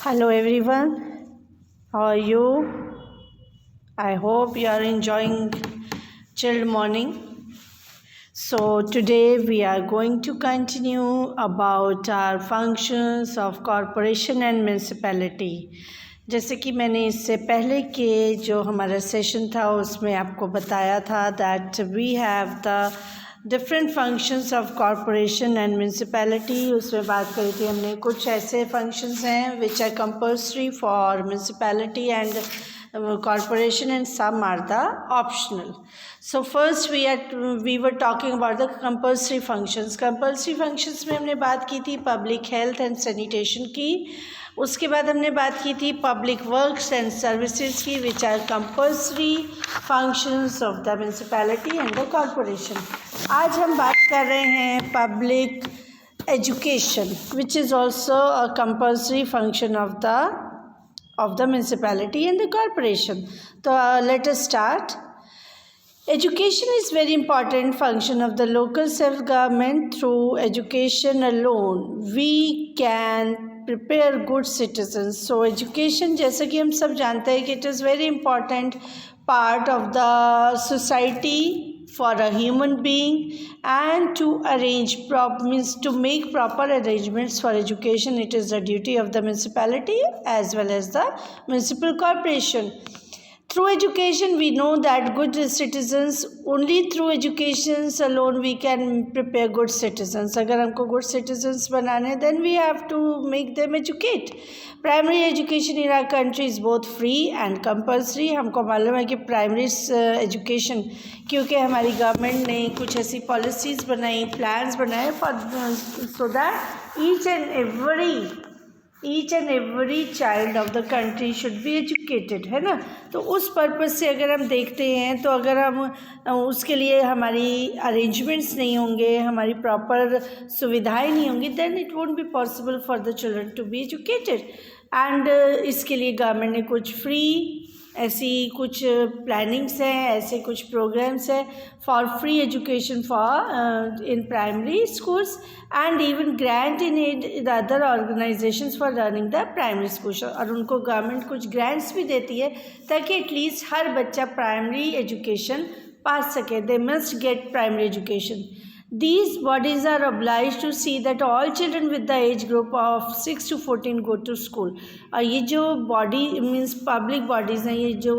Hello everyone, how are you? I hope you are enjoying chilled morning. So today we are going to continue about our functions of corporation and municipality. जैसे कि मैंने इससे पहले के जो हमारा session था उसमें आपको बताया था that we have the different functions of corporation and municipality उसमें बात करी थी हमने। कुछ ऐसे फंक्शंस हैं which are compulsory for municipality and corporation and some are the optional. So first we were talking about the compulsory functions. Compulsory functions में हमने बात की थी public health and sanitation की। उसके बाद हमने बात की थी public works and services की which are compulsory functions of the municipality and the corporation. आज हम बात कर रहे हैं public education which is also a compulsory function of the municipality and the corporation. So let us start. Education is very important function of the local self-government. Through education alone, we can prepare good citizens. So education, जैसा कि हम सब जानते हैं कि it is very important part of the society for a human being, and to means to make proper arrangements for education. It is the duty of the municipality as well as the municipal corporation. Through education, we know that good citizens, only through education alone we can prepare good citizens. अगर हमको good citizens बनाने, then we have to make them educate. Primary education in our country is both free and compulsory. हमको मालूम है कि primary education क्योंकि हमारी government ने कुछ ऐसी policies बनाई, plans बनाए so that each and every child of the country should be educated, है ना। तो उस पर्पज़ से अगर हम देखते हैं तो अगर हम उसके लिए हमारी अरेंजमेंट्स नहीं होंगे, हमारी प्रॉपर सुविधाएं नहीं होंगी, then it won't be possible for the children to be educated. And इसके लिए गवर्नमेंट ने कुछ फ्री ऐसी कुछ प्लानिंग्स हैं, ऐसे कुछ प्रोग्राम्स हैं for free education for in primary schools and even grant in other organisations for running the primary school. और उनको गवर्नमेंट कुछ ग्रांट्स भी देती है ताकि एटलीस्ट हर बच्चा प्राइमरी एजुकेशन पा सके। They must get primary education. These bodies are obliged to see that all children with the age group of 6 to 14 go to school. और ये जो body means public bodies हैं, ये जो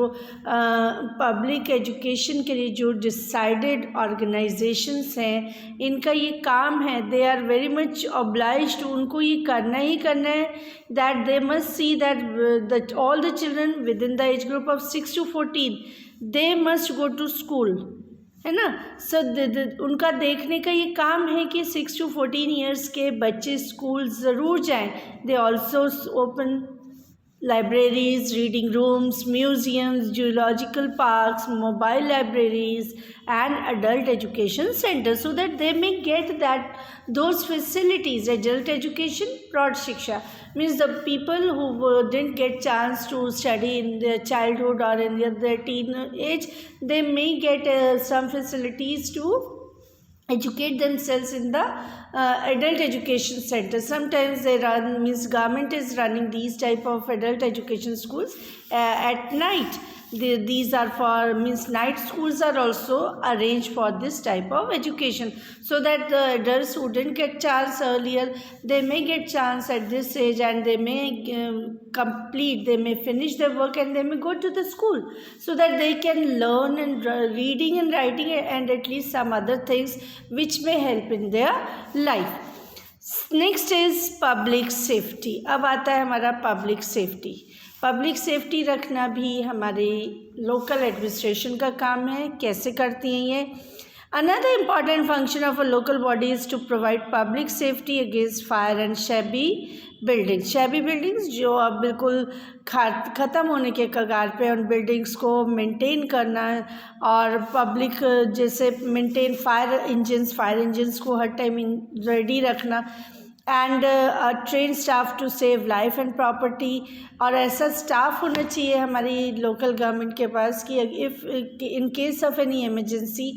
public education के लिए जो decided organizations हैं, इनका ये काम है, they are very much obliged, उनको ये करना ही करना है, that they must see that all the children within the age group of 6 to 14 they must go to school, है ना। उनका देखने का ये काम है कि 6 to 14 ईयर्स के बच्चे स्कूल ज़रूर जाएं. They also open libraries, reading rooms, museums, zoological parks, mobile libraries and adult education centers so that they may get those facilities. Adult education, broad shiksha means the people who didn't get chance to study in their childhood or in their teen age, they may get some facilities to educate themselves in the adult education center. Sometimes they run, means government is running these type of adult education schools at night. These are for, means night schools are also arranged for this type of education so that the adults who didn't get chance earlier, they may get chance at this age and they may they may finish their work and they may go to the school so that they can learn and reading and writing and at least some other things which may help in their life. Next is public safety. अब आता है हमारा public safety. Public safety रखना भी हमारे local administration का काम है. कैसे करती हैं ये? Another important function of a local body is to provide public safety against fire and shabby buildings. Shabby buildings जो अब बिल्कुल ख़त्म होने के कगार पे, उन बिल्डिंग्स को मेंटेन करना और पब्लिक जैसे मेंटेन फायर इंजन्स को हर टाइम रेडी रखना and train staff to save life and property. और ऐसा स्टाफ होना चाहिए हमारी लोकल गवर्नमेंट के पास कि if in case of any emergency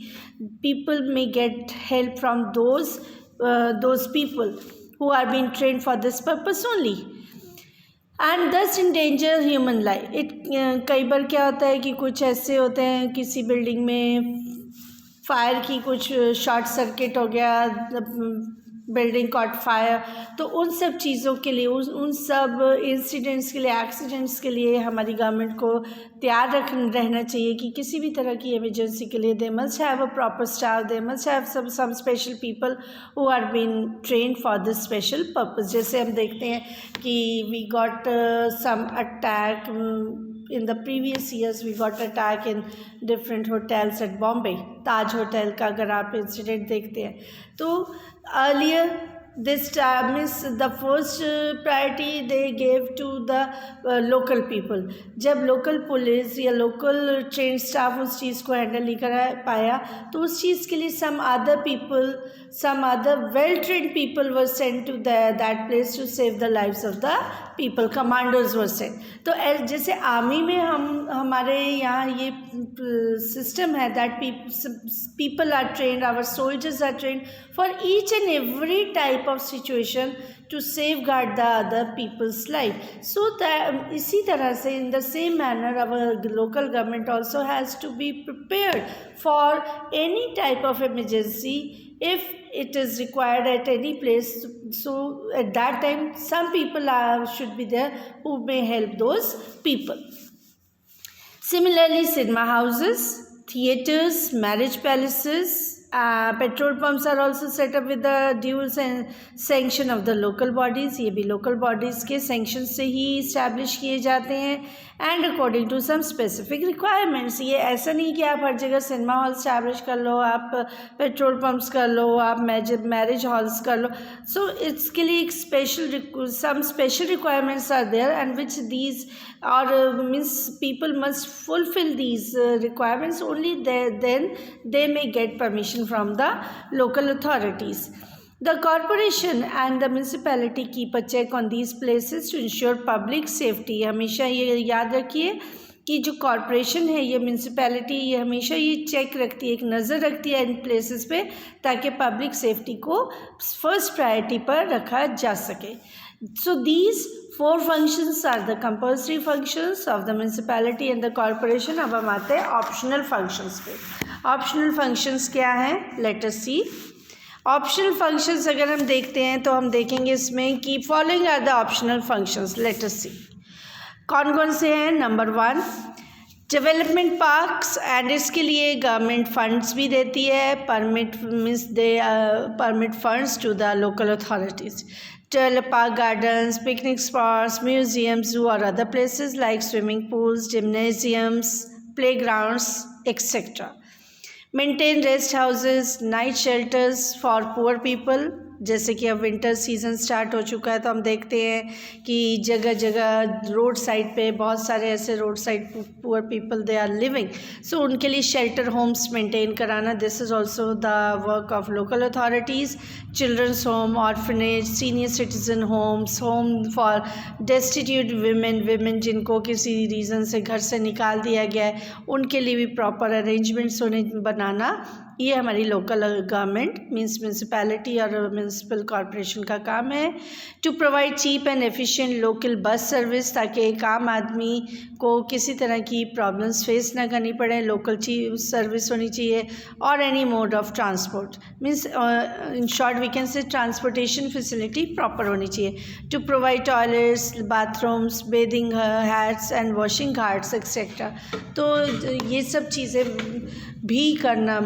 people may get help from those people who are being trained for this purpose only. And दस endanger human life. कई बार क्या होता है कि कुछ ऐसे होते हैं किसी बिल्डिंग में फायर की कुछ शॉर्ट सर्किट हो गया, बिल्डिंग कॉट फायर, तो उन सब चीज़ों के लिए उन सब इंसिडेंट्स के लिए, एक्सीडेंट्स के लिए हमारी गवर्नमेंट को तैयार रहना चाहिए कि किसी भी तरह की इमरजेंसी के लिए they must have a proper staff, they must have some special people who are been trained for this special purpose. जैसे हम देखते हैं कि we got some attack in the previous years, we got attack in different hotels at Bombay, Taj Hotel का अगर आप incident देखते हैं तो earlier this means the first priority they gave to the local people। जब local police या local trained staff उस चीज़ को हैंडल नहीं कर पाया तो उस चीज़ के लिए some other people, some other well trained people were sent to that place to save the lives of the people, commanders were sent। तो जैसे आर्मी में हमारे यहाँ ये सिस्टम है that people are trained, our soldiers are trained for each and every type of situation to safeguard the other people's life। So that इसी तरह से in the same manner our local government also has to be prepared for any type of emergency if it is required at any place। So at that time some people should be there who may help those people। Similarly, cinema houses, theaters, marriage palaces, petrol pumps are also set up with the due sanction of the local bodies। ये भी local bodies के sanction से ही establish किए जाते हैं and according to some specific requirements। ये ऐसा नहीं कि आप हर जगह सिनेमा हॉल establish कर लो, आप पेट्रोल पम्प्स कर लो, आप मैरिज हॉल्स कर लो। सो इसके लिए एक some special requirements are there and which these or means people must fulfill these requirements, only then they may get permission from the local authorities। The corporation and the municipality keep a check on these places to ensure public safety। हमेशा ये याद रखिए कि जो corporation है, ये municipality, ये हमेशा ये चेक रखती है, एक नज़र रखती है इन प्लेसेस पे ताकि पब्लिक सेफ्टी को फर्स्ट प्रायोरिटी पर रखा जा सके। So these four functions are the compulsory functions of the municipality and the corporation। अब हम आते हैं ऑप्शनल फंक्शंस पे। ऑप्शनल फंक्शंस क्या हैं? Let us see. Optional functions अगर हम देखते हैं तो हम देखेंगे इसमें कि following are the optional functions. Let us see कौन कौन से हैं। नंबर 1 डेवलपमेंट पार्क्स, एंड इसके लिए गवर्नमेंट फंड्स भी देती है। Permit means they permit funds to the local authorities. Develop park gardens, picnic spots, museums, zoo or other places like swimming pools, gymnasiums, playgrounds, etc. Maintain rest houses, night shelters for poor people। जैसे कि अब winter season start हो चुका है तो हम देखते हैं कि जगह जगह रोड साइड पे बहुत सारे ऐसे road side poor people they are living. So उनके लिए शेल्टर होम्स मेंटेन कराना, this is also the work of local authorities. Children's home, orphanage, senior citizen homes, home for destitute women जिनको किसी reason से घर से निकाल दिया गया है, उनके लिए भी प्रॉपर अरेंजमेंट्स बनाना, ये हमारी लोकल गवर्नमेंट मीन्स म्यूनसिपैलिटी और म्यूनसिपल कॉरपोरेशन का काम है। To provide cheap and efficient local bus service, ताकि एक आम आदमी को किसी तरह की प्रॉब्लम्स फेस ना करनी पड़े, लोकल सर्विस होनी चाहिए। और any mode of transport means in short we can say transportation facility proper होनी चाहिए। To provide toilets, bathrooms, bathing huts and washing ghats etcetera. तो ये सब चीज़ें भी करना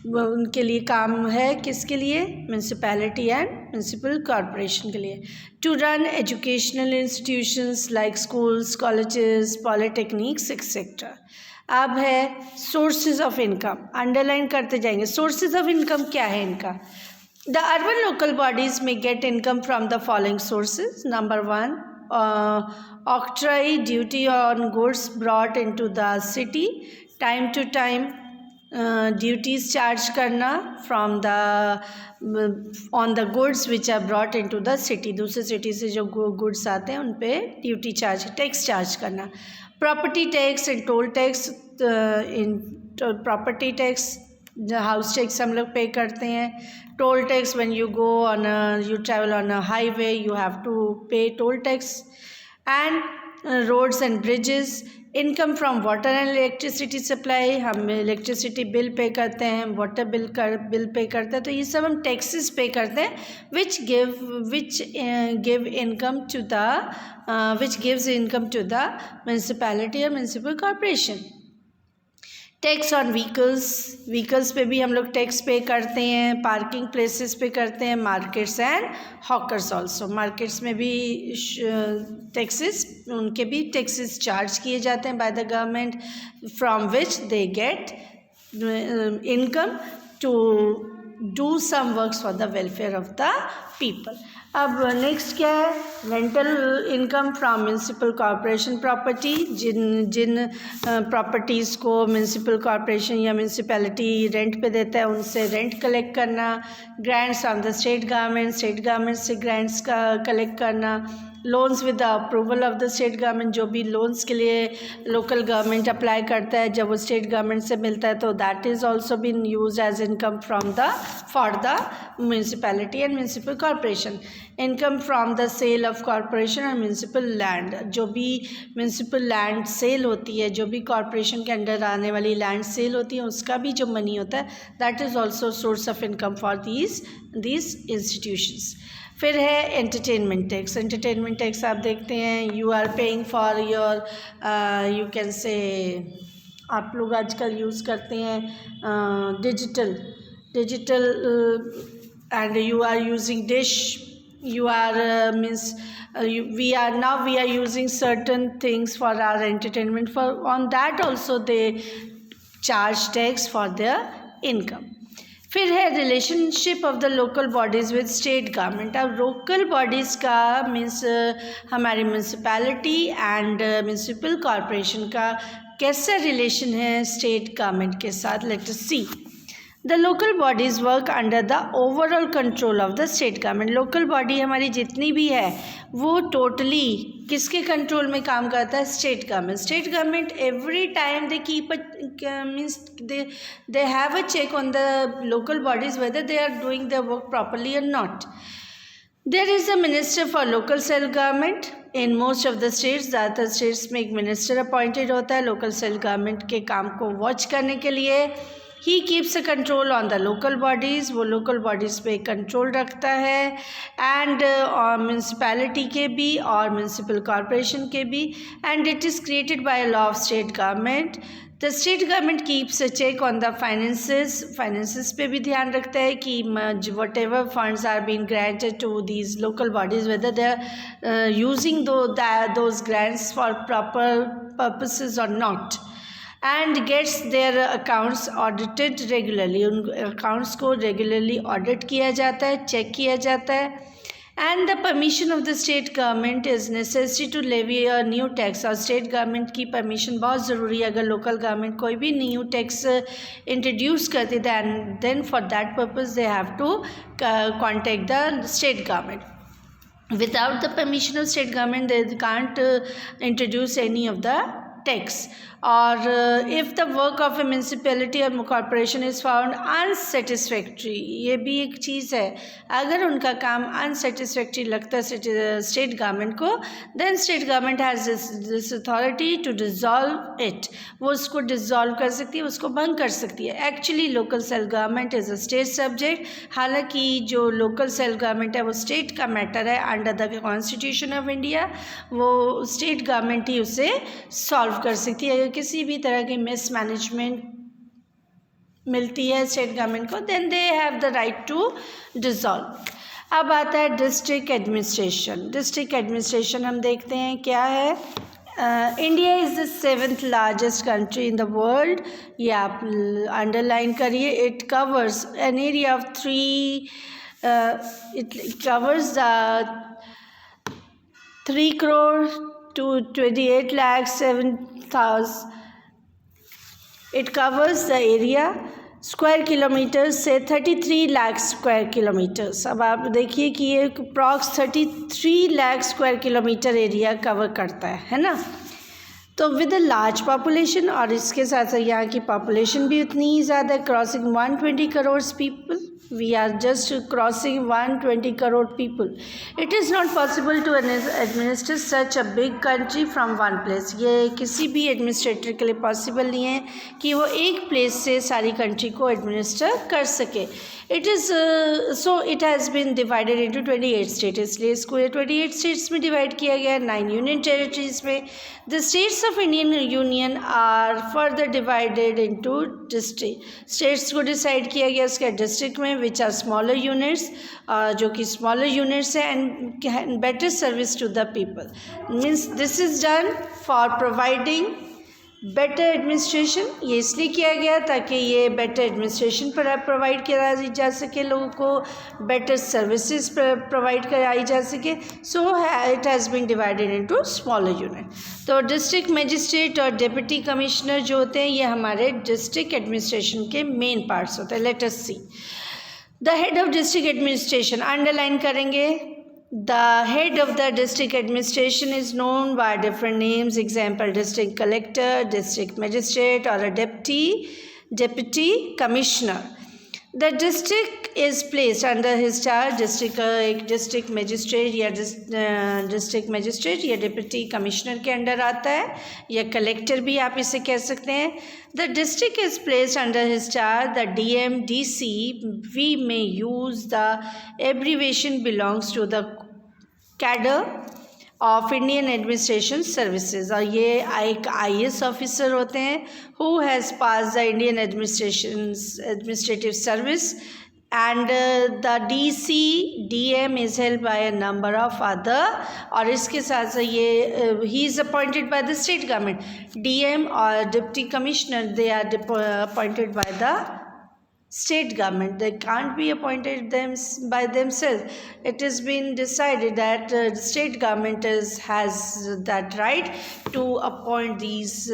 उनके लिए काम है, किसके लिए? म्यूनसिपैलिटी एंड म्यूनसिपल कॉरपोरेशन के लिए। To run educational institutions like schools, colleges, polytechnics etcetera. अब है सोर्सेज ऑफ इनकम, अंडरलाइन करते जाएंगे। सोर्सेज ऑफ इनकम क्या है इनका? द अर्बन लोकल बॉडीज में get income from the following sources. Number 1 octroi duty on goods brought into the city, time to time duties charge करना from the on the goods which are brought into the city, दूसरे city से जो goods आते हैं उन पे duty charge, tax charge करना। Property tax and toll tax, in property tax house tax हम लोग पे करते हैं। Toll tax when you go on you travel on a highway you have to pay toll tax. And roads and bridges, income from water and electricity supply, हम electricity bill pay करते हैं, water bill pay करते हैं, तो ये सब हम taxes pay करते हैं which give income to the which gives income to the municipality और municipal corporation. Tax on vehicles pay भी हम लोग टैक्स पे करते हैं, पार्किंग प्लेसेस पे करते हैं, markets and hawkers also, markets में भी टैक्सेस, उनके भी टैक्सेस चार्ज किए जाते हैं by the government, from which they get income to do some works for the welfare of the people. अब नेक्स्ट क्या है, rental income from municipal corporation property, जिन प्रॉपर्टीज़ को म्यूनसिपल कॉरपोरेशन या म्यूनसिपैलिटी रेंट पे देता है उनसे रेंट कलेक्ट करना, grants from the state government से ग्रांट्स का कलेक्ट करना, loans with the approval of the state government, जो भी लोन्स के लिए लोकल गवर्नमेंट अप्लाई करता है जब वो स्टेट गवर्नमेंट से मिलता है तो that is also been use as income from the for the municipality and municipal corporation. Income from the sale of corporation और म्यूनसिपल लैंड, जो भी म्यूनसिपल लैंड सेल होती है, जो भी कॉरपोरेशन के अंडर आने वाली लैंड सेल होती है, उसका भी जो मनी होता है that is also source of income for these institutions. फिर है एंटरटेनमेंट टैक्स आप देखते हैं, you are paying for your you can say, आप लोग आजकल यूज़ करते हैं digital and you are using dish, you are we are using certain things for our entertainment, for on that also they charge tax for their income। फिर है relationship of the local bodies with state government. अब local bodies का मीन्स हमारी municipality and municipal corporation का कैसा relation है state government के साथ, let us see. The local bodies work under the overall control of the state government. Local body हमारी जितनी भी है वो टोटली किसके कंट्रोल में काम करता है, state government. Government every time they keep means they have a check on the local bodies whether they are doing the work properly और not. There is a minister for local self government in most of the states. ज़्यादातर states में एक minister appointed होता है local self government के काम को watch करने के लिए। He keeps a control on the local bodies, वो लोकल बॉडीज़ पे कंट्रोल रखता है एंड म्यूनसिपैलिटी के भी और म्यूनसिपल कॉरपोरेशन के भी, and it is created by law of state government. The state government keeps a check on the finances पे भी ध्यान रखता है कि whatever funds are been granted to these local bodies whether they are using those grants for proper purposes और not, and gets their accounts audited regularly. उन accounts को regularly audit किया जाता है, चेक किया जाता है। And the permission of the state government is necessary to levy a new tax. और स्टेट गवर्नमेंट की परमिशन बहुत ज़रूरी है। अगर लोकल गवर्नमेंट कोई भी न्यू टैक्स इंट्रोड्यूस करती है then for that purpose they have to contact the state government. Without the permission of state government they can't introduce any of the tax. और if the work of a municipality और corporation is found unsatisfactory, ये भी एक चीज़ है, अगर उनका काम unsatisfactory लगता है स्टेट गवर्नमेंट को, then state government has this authority to dissolve it. वो उसको डिज़ोल्व कर सकती है, उसको भंग कर सकती है। Actually local self government is a state subject, हालांकि जो लोकल सेल्फ गवर्नमेंट है वो स्टेट का मैटर है under the constitution of India, वो स्टेट गवर्नमेंट ही उसे सॉल्व कर सकती है। किसी भी तरह की मिसमैनेजमेंट मिलती है स्टेट गवर्नमेंट को, then they have the right to dissolve. अब आता है डिस्ट्रिक्ट एडमिनिस्ट्रेशन हम देखते हैं क्या है। India is the 7th largest country in the world, ये आप अंडरलाइन करिए। It covers an area of 3 crore to 28 lakh 7,000। It covers the area square kilometre से 33 लाख स्क्वायर किलोमीटर्स। अब आप देखिए कि ये approx 33 lakh square kilometre area cover करता है ना। तो विद अ लार्ज पॉपुलेशन, और इसके साथ साथ यहाँ की पॉपुलेशन भी उतनी ही ज़्यादा, crossing 120 crore people. We are just crossing 120 crore people. It is not possible to administer such a big country from one place. ये किसी भी एडमिनिस्ट्रेटर के लिए पॉसिबल नहीं है कि वो एक प्लेस से सारी कंट्री को एडमिनिस्टर कर सके. It is so it has been divided into 28 states. इसलिए इसको 28 states में डिवाइड किया गया, 9 यूनियन टेरिटरीज में. The states of Indian Union are further divided into district. States को डिसाइड किया गया उसके डिस्ट्रिक्ट में, which are smaller units, जो कि smaller units है, and can better service to the people. Means this is done for providing better administration. ये इसलिए किया गया ताकि ये बेटर एडमिनिस्ट्रेशन प्रोवाइड कराया जा सके, लोगों को बेटर सर्विसेज प्रोवाइड कराई जा सके. So it has been divided into smaller unit. तो डिस्ट्रिक्ट मजिस्ट्रेट और डिप्टी कमिश्नर जो होते हैं ये हमारे डिस्ट्रिक्ट एडमिनिस्ट्रेशन के मेन पार्ट्स होते हैं. Let us see the head of district administration. Underline करेंगे. The head of the district administration is known by different names. Example, district collector, district magistrate, or a deputy commissioner. The district is placed under his charge. district magistrate या district magistrate या deputy commissioner के under आता है, या collector भी आप इसे कह सकते हैं. The district is placed under his charge. The DM, DC, we may use the abbreviation belongs to the cadre of Indian Administration Services. और ये एक IAS ऑफिसर होते हैं who has passed the Indian Administrative Service, and the DC, DM is held by a number of other. और इसके साथ साथ ये he is appointed by the state government. DM or Deputy Commissioner, they are appointed by the state government. They can't be appointed by themselves. It has been decided that the state government has that right to appoint these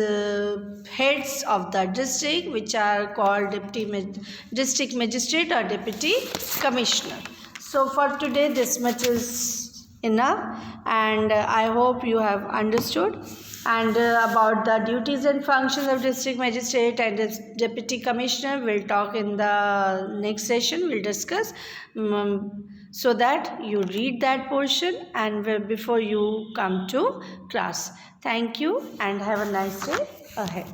heads of the district, which are called district magistrate or deputy commissioner. So for today this much is enough, and I hope you have understood. And about the duties and functions of district magistrate and deputy commissioner, we'll talk in the next session. We'll discuss so that you read that portion and before you come to class. Thank you and have a nice day ahead.